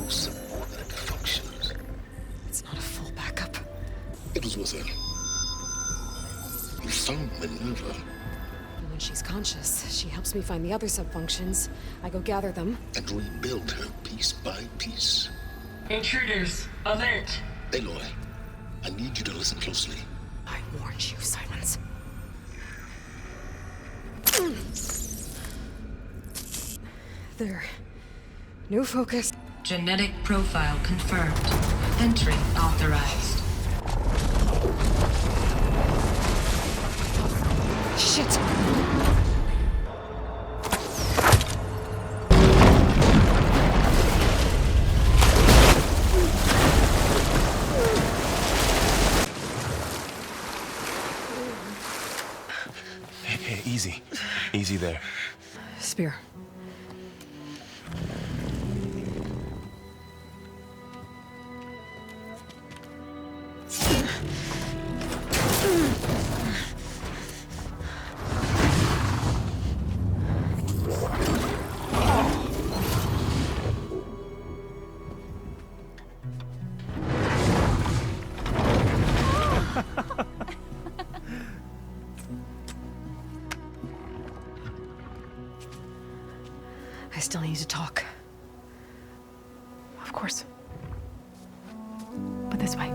subordinate functions. It's not a full backup. It was worth it. You found Minerva. And when she's conscious, she helps me find the other subfunctions. I go gather them. And rebuild her piece by piece. Intruders, alert! Aloy, I need you to listen closely. I warned you, Silence. There. New focus. Genetic profile confirmed. Entry authorized. Shit! Hey, easy. Easy there. Spear. I still need to talk. Of course. But this way.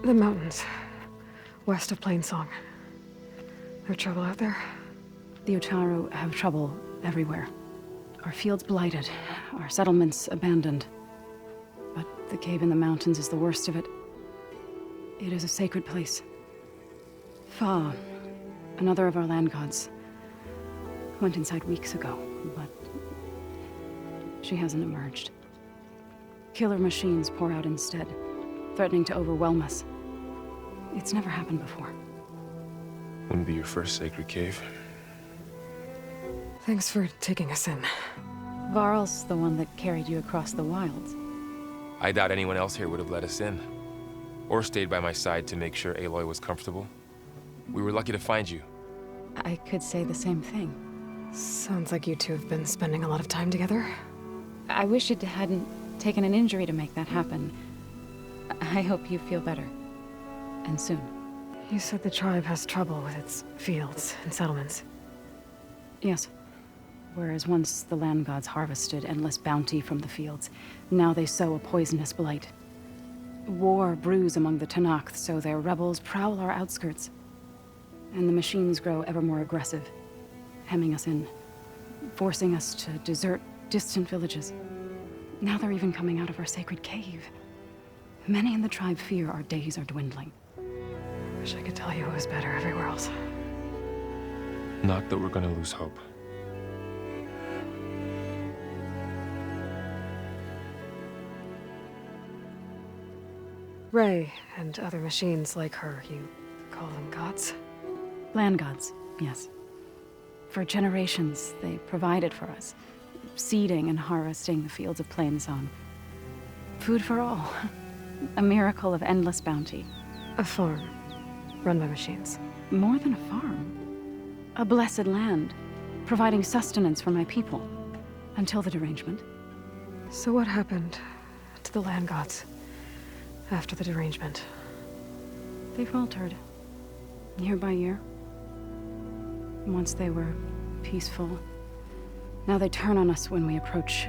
The mountains. West of Plainsong. There trouble out there? The Utaru have trouble everywhere. Our fields blighted, our settlements abandoned. But the cave in the mountains is the worst of it. It is a sacred place. Fa, another of our land gods, went inside weeks ago, but she hasn't emerged. Killer machines pour out instead, threatening to overwhelm us. It's never happened before. Wouldn't be your first sacred cave. Thanks for taking us in. Varl's the one that carried you across the wilds. I doubt anyone else here would have let us in. Or stayed by my side to make sure Aloy was comfortable. We were lucky to find you. I could say the same thing. Sounds like you two have been spending a lot of time together. I wish it hadn't taken an injury to make that happen. I hope you feel better. And soon. You said the tribe has trouble with its fields and settlements. Yes. Whereas once the land gods harvested endless bounty from the fields, now they sow a poisonous blight. War brews among the Tenakth, so their rebels prowl our outskirts. And the machines grow ever more aggressive, hemming us in, forcing us to desert distant villages. Now they're even coming out of our sacred cave. Many in the tribe fear our days are dwindling. Wish I could tell you it was better everywhere else. Not that we're gonna lose hope. Ray and other machines like her, you call them gods? Land gods, yes. For generations, they provided for us, seeding and harvesting the fields of Plainsong. Food for all. A miracle of endless bounty. A farm, run by machines. More than a farm. A blessed land, providing sustenance for my people. Until the derangement. So what happened to the land gods after the derangement? They faltered, year by year. Once they were peaceful. Now they turn on us when we approach,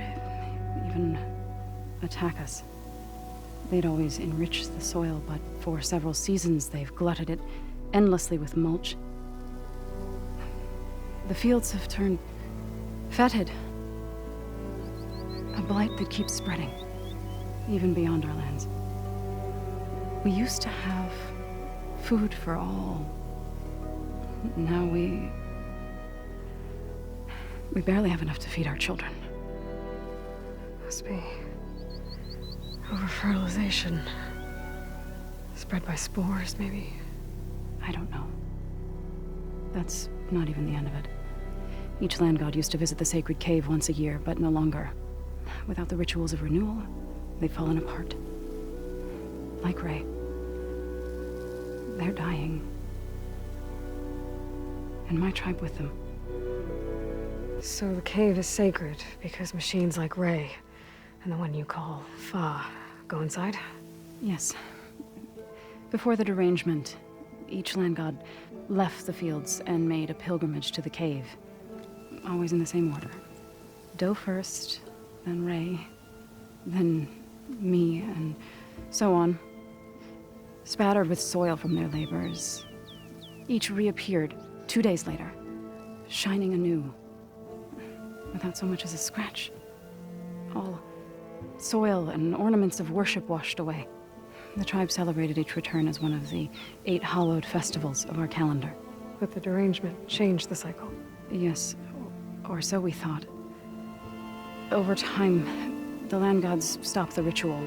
even attack us. They'd always enriched the soil, but for several seasons they've glutted it endlessly with mulch. The fields have turned fetid. A blight that keeps spreading, even beyond our lands. We used to have food for all. Now we barely have enough to feed our children. Must be over-fertilization. Spread by spores, maybe? I don't know. That's not even the end of it. Each land god used to visit the sacred cave once a year, but no longer. Without the rituals of renewal, they've fallen apart. Like Ray. They're dying. And my tribe with them. So the cave is sacred because machines like Ray and the one you call Fa go inside? Yes. Before the derangement, each land god left the fields and made a pilgrimage to the cave. Always in the same order. Doe first, then Ray, then me, and so on. Spattered with soil from their labors. Each reappeared 2 days later, shining anew. Without so much as a scratch. All soil and ornaments of worship washed away. The tribe celebrated each return as one of the 8 hallowed festivals of our calendar. But the derangement changed the cycle. Yes, or so we thought. Over time, the land gods stopped the ritual,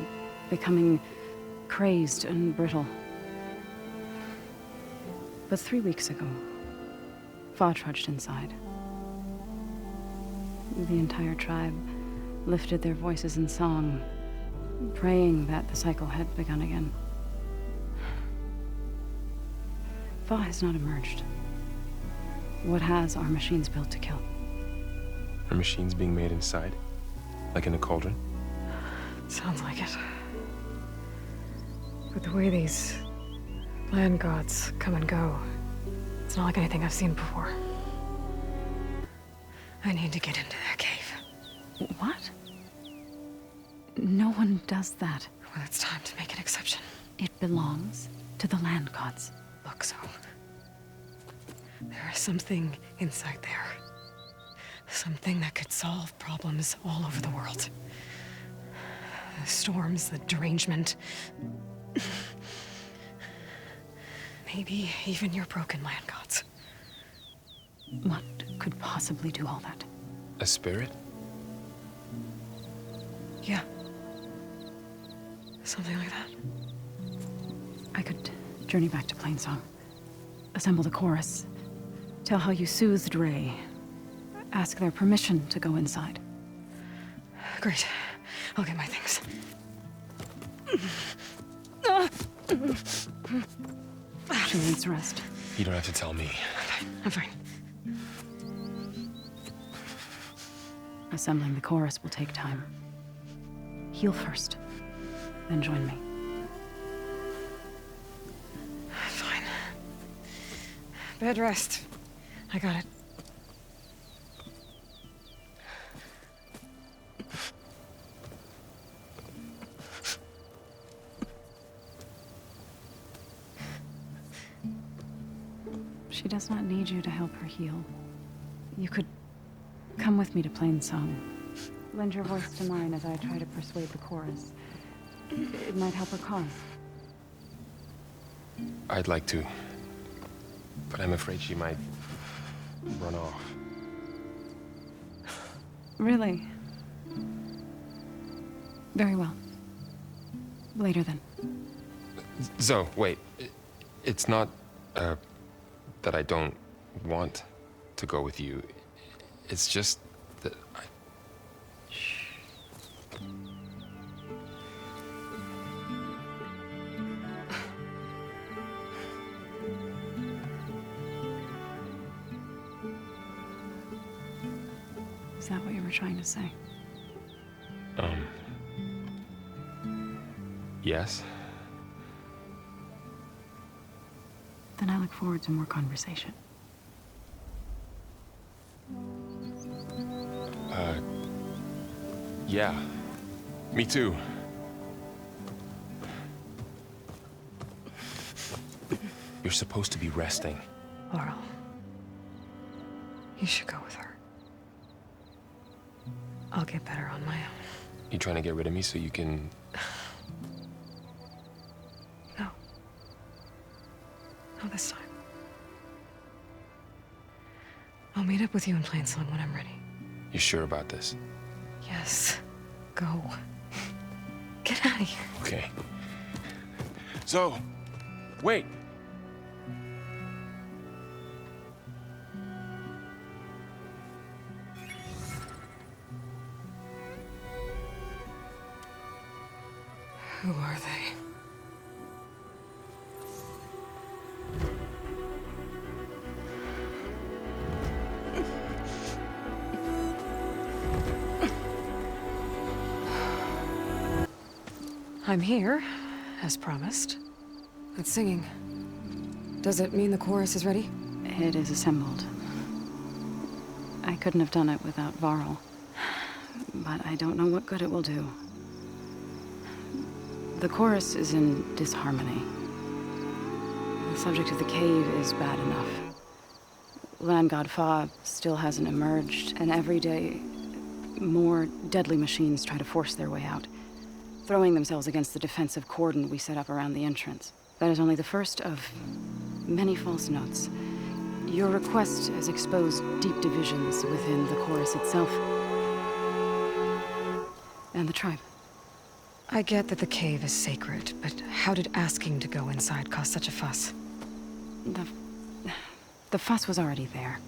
becoming crazed and brittle. But 3 weeks ago, Fa trudged inside. The entire tribe lifted their voices in song, praying that the cycle had begun again. Fa has not emerged. What has are machines built to kill. Are machines being made inside? Like in a cauldron? Sounds like it. But the way these land gods come and go, it's not like anything I've seen before. I need to get into that cave. What? No one does that. Well, it's time to make an exception. It belongs to the land gods. Look, so there is something inside there. Something that could solve problems all over the world. The storms, the derangement. Maybe even your broken land gods. What could possibly do all that? A spirit? Yeah. Something like that. I could journey back to Plainsong, assemble the chorus, tell how you soothed Ray, ask their permission to go inside. Great. I'll get my things. She needs rest. You don't have to tell me. I'm fine. Assembling the chorus will take time. Heal first, then join me. Fine. Bed rest. I got it. She does not need you to help her heal. You could come with me to Plainsong. Lend your voice to mine as I try to persuade the chorus. It might help her cause. I'd like to. But I'm afraid she might run off. Really? Very well. Later then. So, wait. It's not, that I don't want to go with you. It's just that I... Is that what you were trying to say? Yes? Then I look forward to more conversation. Yeah. Me too. You're supposed to be resting. Laurel. You should go with her. I'll get better on my own. You trying to get rid of me so you can... No. Not this time. I'll meet up with you in Plainsong when I'm ready. You sure about this? Yes. Go. Get out of here. Okay. So, wait. Who are they? I'm here, as promised. That's singing. Does it mean the chorus is ready? It is assembled. I couldn't have done it without Varl. But I don't know what good it will do. The chorus is in disharmony. The subject of the cave is bad enough. Land God Fa still hasn't emerged, and every day, more deadly machines try to force their way out, throwing themselves against the defensive cordon we set up around the entrance. That is only the first of many false notes. Your request has exposed deep divisions within the chorus itself and the tribe. I get that the cave is sacred, but how did asking to go inside cause such a fuss? The fuss was already there.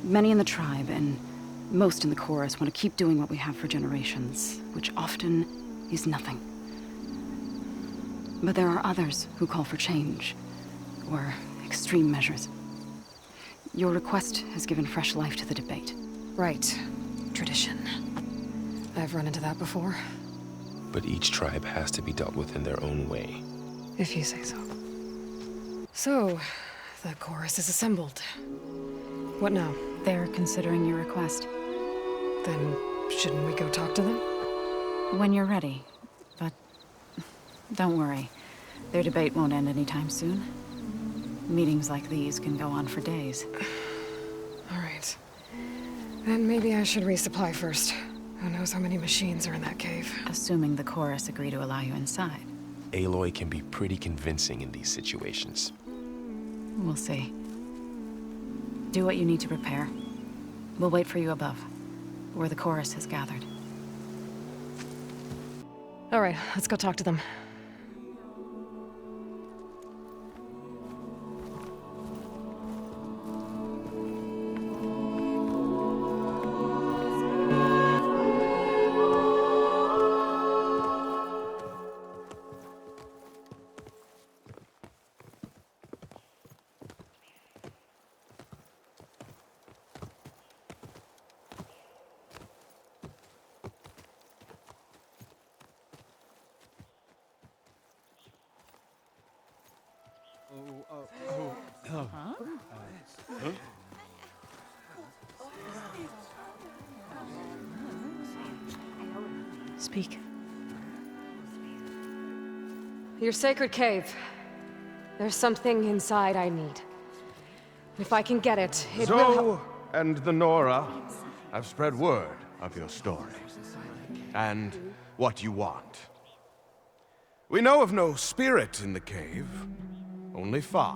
Many in the tribe, and most in the chorus, want to keep doing what we have for generations, which often is nothing. But there are others who call for change, or extreme measures. Your request has given fresh life to the debate. Right. Tradition. I've run into that before. But each tribe has to be dealt with in their own way. If you say so. So, the chorus is assembled. What now? They're considering your request. Then, shouldn't we go talk to them? When you're ready. But don't worry. Their debate won't end anytime soon. Meetings like these can go on for days. All right. Then maybe I should resupply first. Who knows how many machines are in that cave? Assuming the chorus agree to allow you inside. Aloy can be pretty convincing in these situations. We'll see. Do what you need to prepare. We'll wait for you above, where the chorus has gathered. All right, let's go talk to them. Speak. Your sacred cave. There's something inside I need. If I can get it, it will help. Zoe and the Nora have spread word of your story and what you want. We know of no spirit in the cave, only Fa,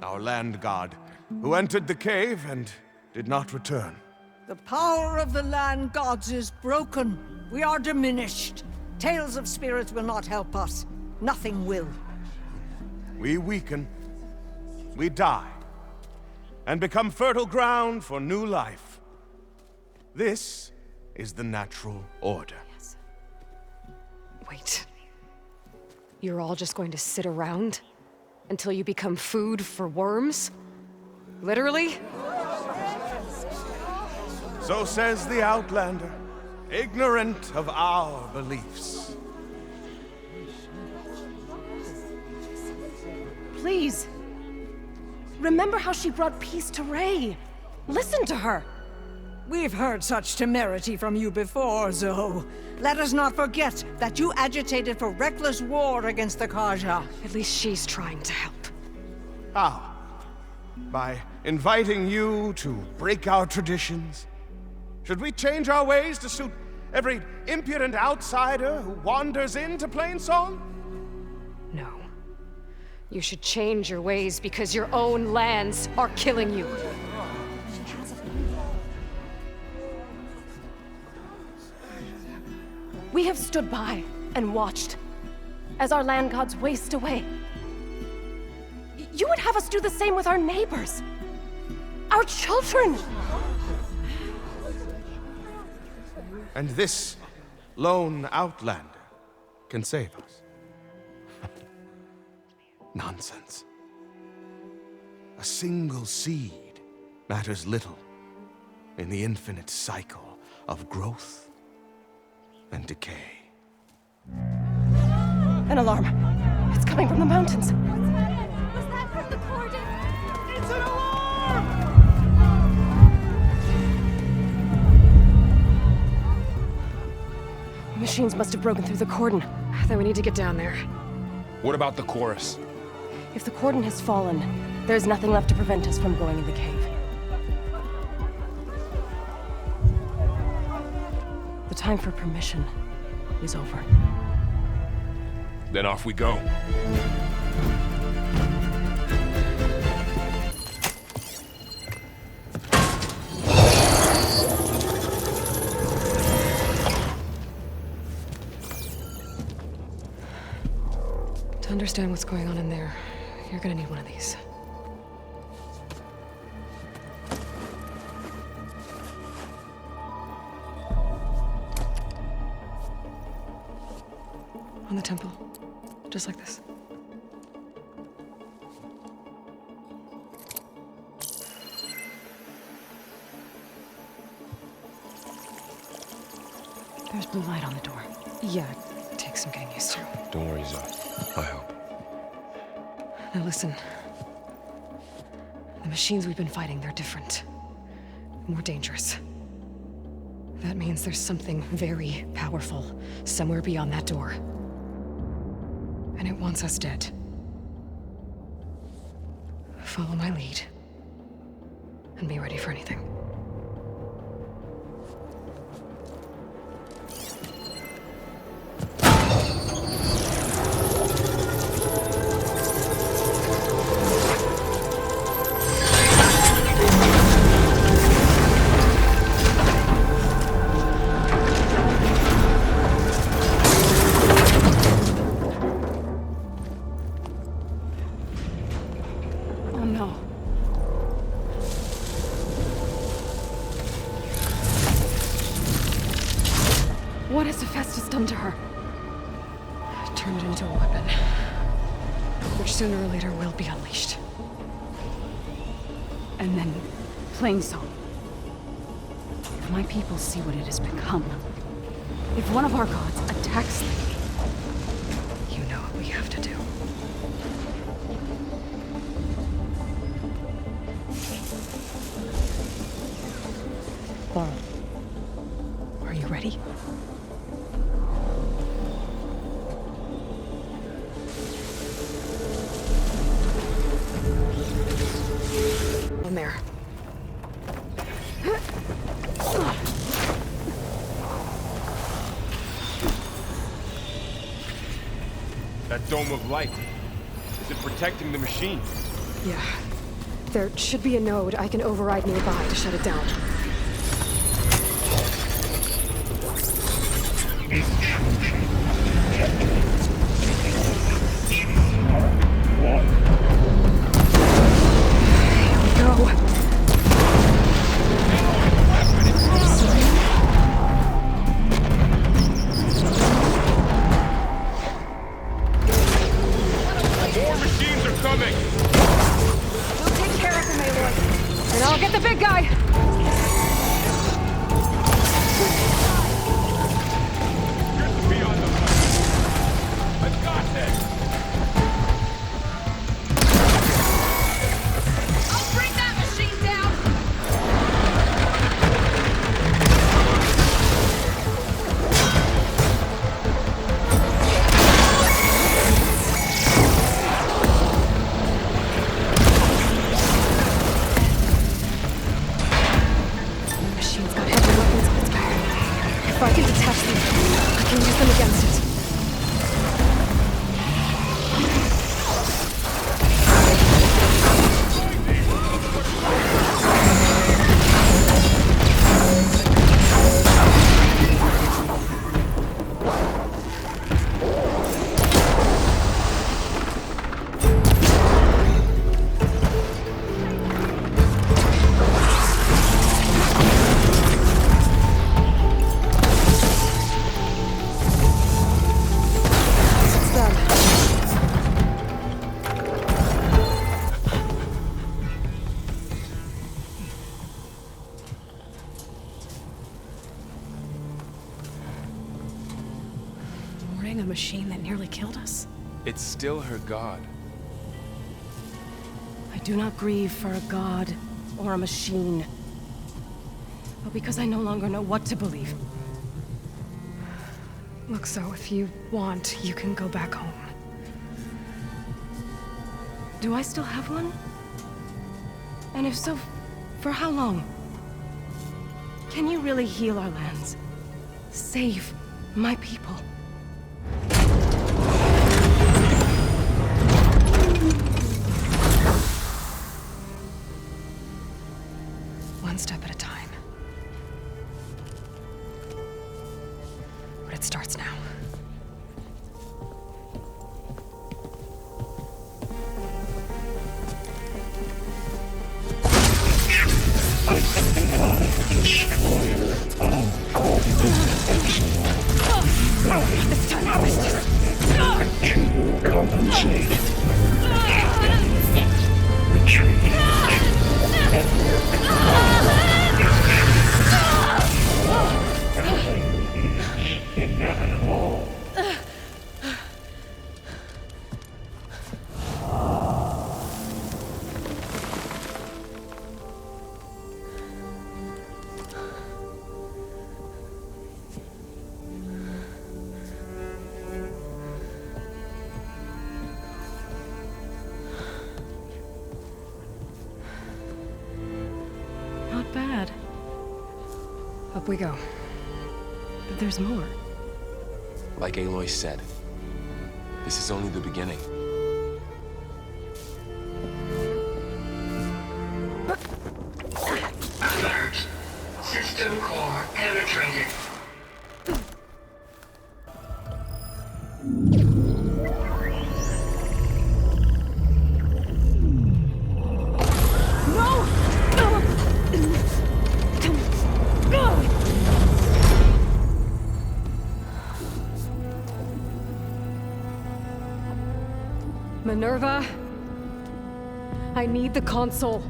our land god, who entered the cave and did not return. The power of the land gods is broken. We are diminished. Tales of spirits will not help us. Nothing will. We weaken, we die, and become fertile ground for new life. This is the natural order. Wait. You're all just going to sit around until you become food for worms? Literally? So says the Outlander, ignorant of our beliefs. Please. Remember how she brought peace to Ray. Listen to her. We've heard such temerity from you before, Zoe. Let us not forget that you agitated for reckless war against the Kaja. At least she's trying to help. How? By inviting you to break our traditions? Should we change our ways to suit every impudent outsider who wanders into Plainsong? No. You should change your ways because your own lands are killing you. We have stood by and watched as our land gods waste away. You would have us do the same with our neighbors, our children. And this lone outlander can save us. Nonsense. A single seed matters little in the infinite cycle of growth and decay. An alarm. It's coming from the mountains. Was that from the cordon? It's an alarm! Machines must have broken through the cordon. Then we need to get down there. What about the chorus? If the cordon has fallen, there's nothing left to prevent us from going in the cave. The time for permission is over. Then off we go. To understand what's going on in there, you're gonna need one of these. On the temple. Just like this. There's blue light on the door. Yeah, it takes some getting used to. Don't worry, Zoe. I'll help. Now listen. The machines we've been fighting, they're different. More dangerous. That means there's something very powerful somewhere beyond that door. And it wants us dead. Follow my lead. And be ready for anything. Oh no. What has Hephaestus done to her? Turn it into a weapon. Which sooner or later will be unleashed. And then, plain song. If my people see what it has become, if one of our gods attacks them, You know what we have to do. Laurel, are you ready? In there. That dome of light. Is it protecting the machine? Yeah. There should be a node I can override nearby to shut it down. Here we go. More machines are coming! We'll take care of him, Aloy. And I'll get the big guy! Be on the left. I've got this! I'll bring that machine down! The machine's got heavy weapons on its back. If I can detach them, I can use them against it. the machine that nearly killed us? It's still her god. I do not grieve for a god or a machine, but because I no longer know what to believe. Look, so if you want, you can go back home. Do I still have one? And if so, for how long? Can you really heal our lands? Save my people? One step at a time. But it starts now. Not bad. Up we go. There's more. Like Aloy said, this is only the beginning. Alert. System core penetrated. Minerva, I need the console.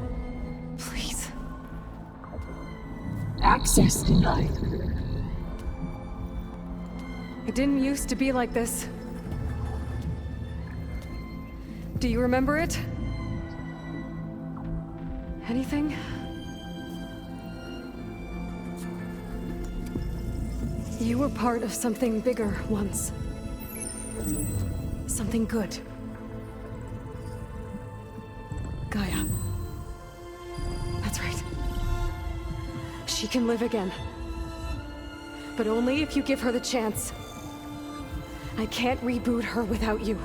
Please. Access denied. It didn't used to be like this. Do you remember it? Anything? You were part of something bigger once. Something good. Gaia. That's right. She can live again. But only if you give her the chance. I can't reboot her without you.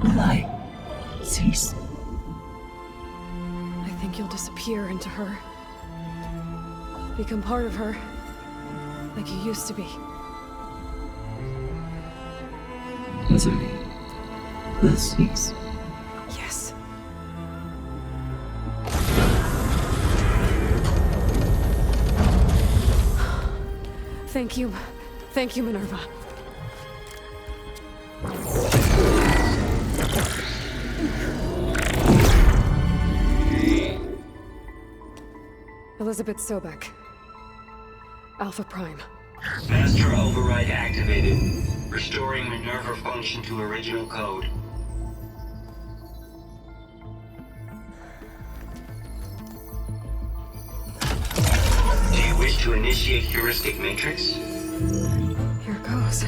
Light. Cease. I think you'll disappear into her. Become part of her. Like you used to be. Misery. Will cease. Yes. Thank you. Thank you, Minerva. Elizabeth Sobek. Alpha Prime. Master override activated. Restoring Minerva function to original code. Do you wish to initiate heuristic matrix? Here goes.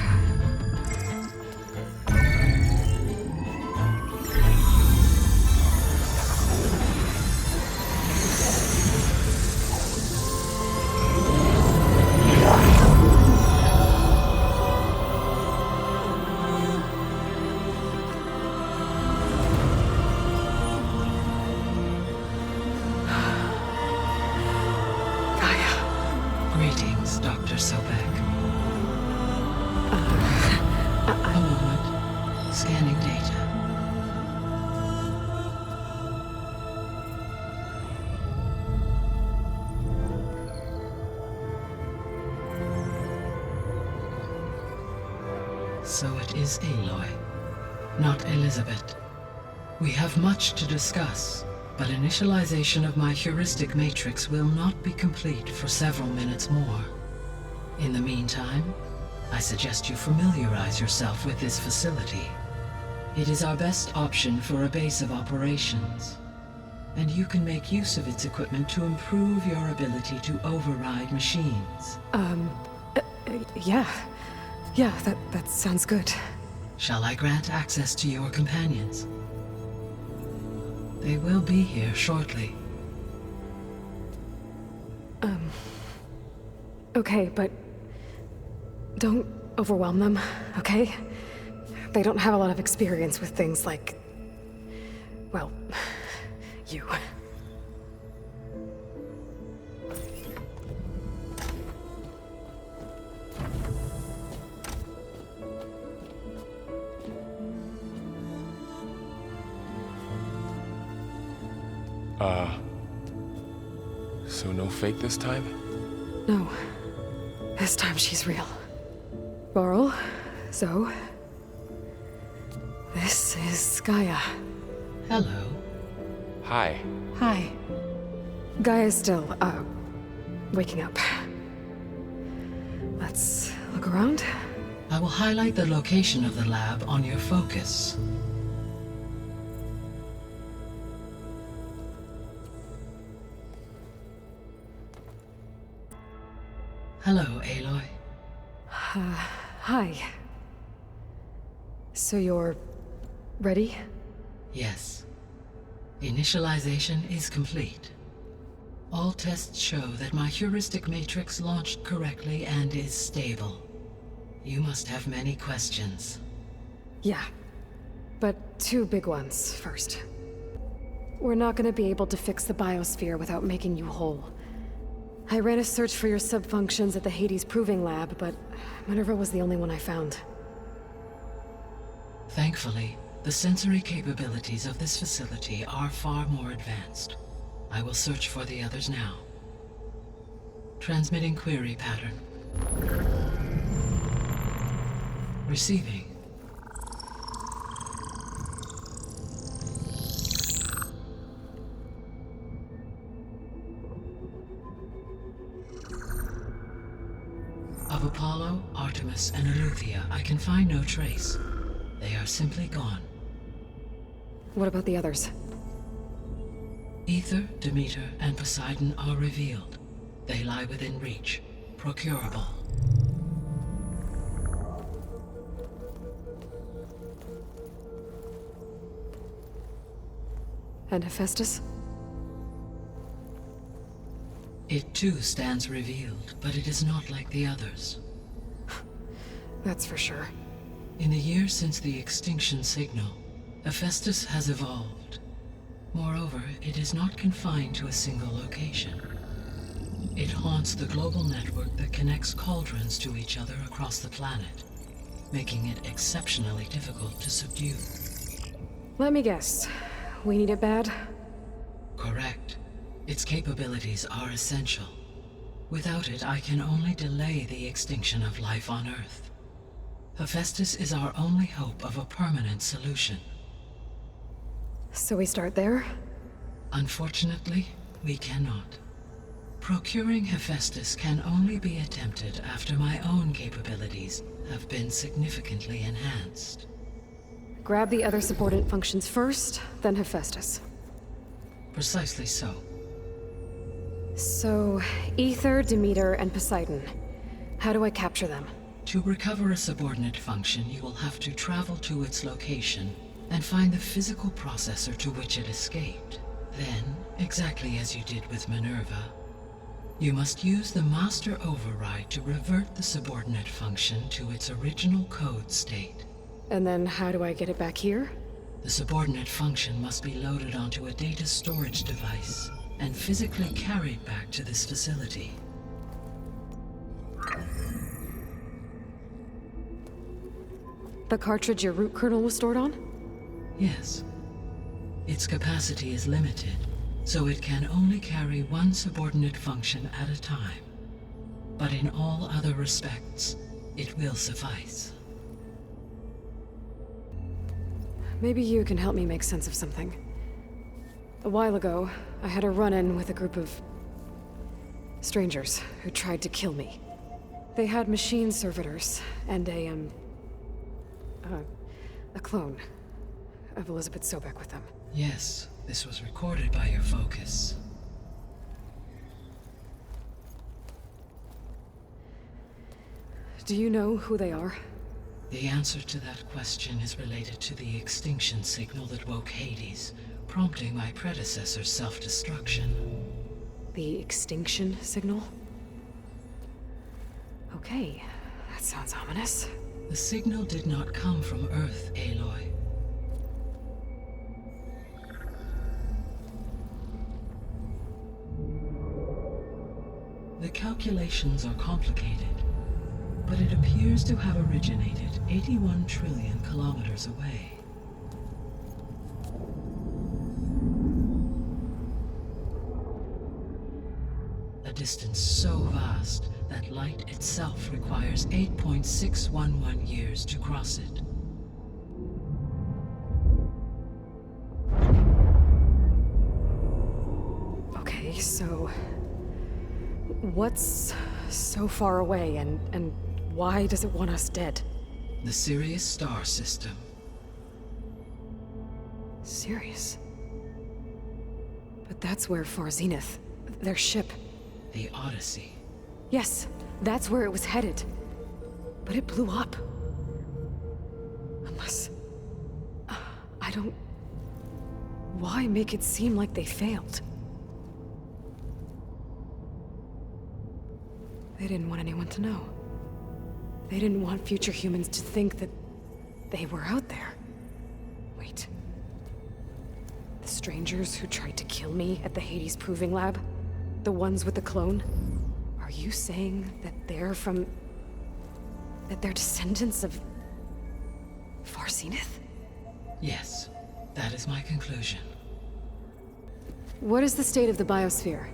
Greetings, Dr. Sobek. A moment. Scanning data. So it is Aloy, not Elizabeth. We have much to discuss, but initialization of my heuristic matrix will not be complete for several minutes more. In the meantime, I suggest you familiarize yourself with this facility. It is our best option for a base of operations, and you can make use of its equipment to improve your ability to override machines. Yeah. Yeah, that sounds good. Shall I grant access to your companions? They will be here shortly. Okay, but don't overwhelm them, okay? They don't have a lot of experience with things like, well, you. So no fake this time? No. This time she's real. Varl, Zoe. This is Gaia. Hello. Hi. Hi. Gaia's still, waking up. Let's look around. I will highlight the location of the lab on your focus. Hello, Aloy. Hi. So you're ready? Yes. Initialization is complete. All tests show that my heuristic matrix launched correctly and is stable. You must have many questions. Yeah. But two big ones first. We're not gonna be able to fix the biosphere without making you whole. I ran a search for your subfunctions at the Hades Proving Lab, but Minerva was the only one I found. Thankfully, the sensory capabilities of this facility are far more advanced. I will search for the others now. Transmitting query pattern. Receiving. Of Apollo, Artemis, and Eleuthia, I can find no trace. They are simply gone. What about the others? Ether, Demeter, and Poseidon are revealed. They lie within reach, procurable. And Hephaestus? It too stands revealed, but it is not like the others. That's for sure. In the years since the extinction signal, Hephaestus has evolved. Moreover, it is not confined to a single location. It haunts the global network that connects cauldrons to each other across the planet, making it exceptionally difficult to subdue. Let me guess. We need it bad? Correct. Its capabilities are essential. Without it, I can only delay the extinction of life on Earth. Hephaestus is our only hope of a permanent solution. So we start there? Unfortunately, we cannot. Procuring Hephaestus can only be attempted after my own capabilities have been significantly enhanced. Grab the other subordinate functions first, then Hephaestus. Precisely so. So, Ether, Demeter, and Poseidon. How do I capture them? To recover a subordinate function, you will have to travel to its location and find the physical processor to which it escaped. Then, exactly as you did with Minerva, you must use the master override to revert the subordinate function to its original code state. And then how do I get it back here? The subordinate function must be loaded onto a data storage device and physically carried back to this facility. The cartridge your root kernel was stored on? Yes. Its capacity is limited, so it can only carry one subordinate function at a time. But in all other respects, it will suffice. Maybe you can help me make sense of something. A while ago, I had a run-in with a group of strangers who tried to kill me. They had machine servitors and a clone of Elizabeth Sobek with them. Yes, this was recorded by your focus. Do you know who they are? The answer to that question is related to the extinction signal that woke Hades, prompting my predecessor's self-destruction. The extinction signal? Okay, that sounds ominous. The signal did not come from Earth, Aloy. The calculations are complicated, but it appears to have originated 81 trillion kilometers away. A distance so vast that light itself requires 8.611 years to cross it. Okay, so... what's so far away, and why does it want us dead? The Sirius star system. Sirius? But that's where Far Zenith, their ship... The Odyssey. Yes, that's where it was headed. But it blew up. Unless... I don't... Why make it seem like they failed? They didn't want anyone to know. They didn't want future humans to think that they were out there. Wait. The strangers who tried to kill me at the Hades Proving Lab? The ones with the clone? Are you saying that they're from... that they're descendants of... Far Zenith? Yes, that is my conclusion. What is the state of the biosphere?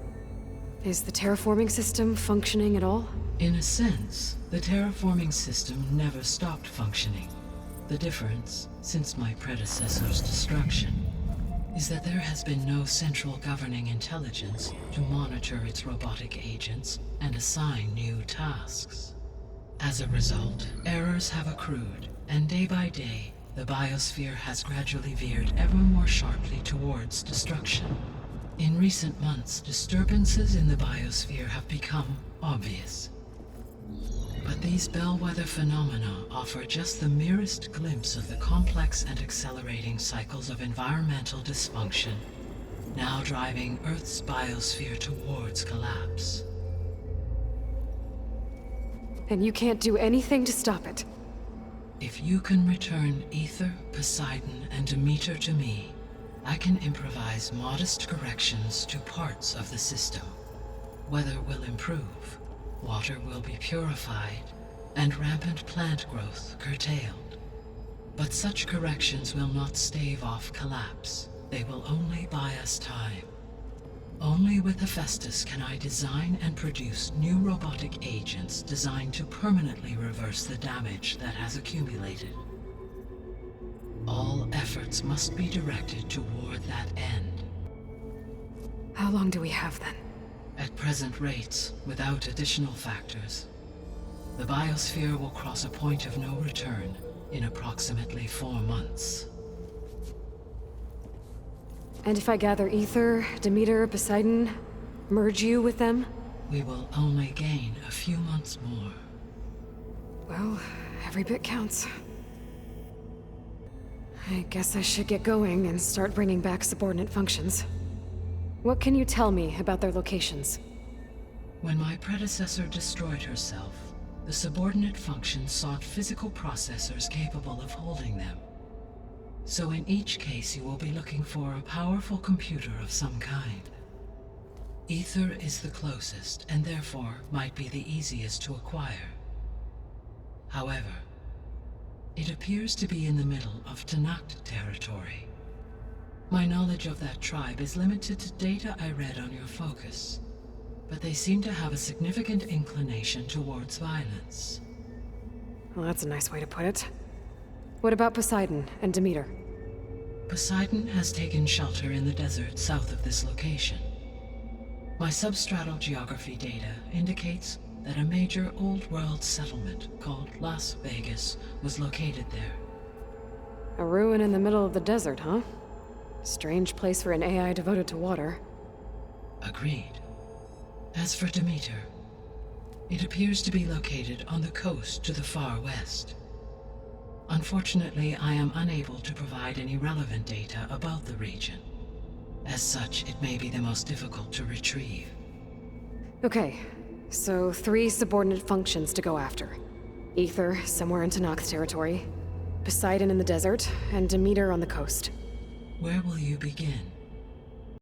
Is the terraforming system functioning at all? In a sense, the terraforming system never stopped functioning. The difference, since my predecessor's destruction, is that there has been no central governing intelligence to monitor its robotic agents and assign new tasks. As a result, errors have accrued, and day by day, the biosphere has gradually veered ever more sharply towards destruction. In recent months, disturbances in the biosphere have become obvious. But these bellwether phenomena offer just the merest glimpse of the complex and accelerating cycles of environmental dysfunction, now driving Earth's biosphere towards collapse. And you can't do anything to stop it? If you can return Aether, Poseidon, and Demeter to me, I can improvise modest corrections to parts of the system. Weather will improve, water will be purified, and rampant plant growth curtailed. But such corrections will not stave off collapse. They will only buy us time. Only with Hephaestus can I design and produce new robotic agents designed to permanently reverse the damage that has accumulated. All efforts must be directed toward that end. How long do we have then? At present rates, without additional factors, the biosphere will cross a point of no return in approximately 4 months. And if I gather Aether, Demeter, Poseidon, merge you with them? We will only gain a few months more. Well, every bit counts. I guess I should get going and start bringing back subordinate functions. What can you tell me about their locations? When my predecessor destroyed herself, the subordinate functions sought physical processors capable of holding them. So in each case you will be looking for a powerful computer of some kind. Aether is the closest, and therefore might be the easiest to acquire. However, it appears to be in the middle of Tanakh territory. My knowledge of that tribe is limited to data I read on your focus, but they seem to have a significant inclination towards violence. Well, that's a nice way to put it. What about Poseidon and Demeter? Poseidon has taken shelter in the desert south of this location. My substratal geography data indicates that a major old-world settlement called Las Vegas was located there. A ruin in the middle of the desert, huh? Strange place for an AI devoted to water. Agreed. As for Demeter, it appears to be located on the coast to the far west. Unfortunately, I am unable to provide any relevant data about the region. As such, it may be the most difficult to retrieve. Okay, so 3 subordinate functions to go after. Ether, somewhere in Tenakth's territory. Poseidon in the desert, and Demeter on the coast. Where will you begin?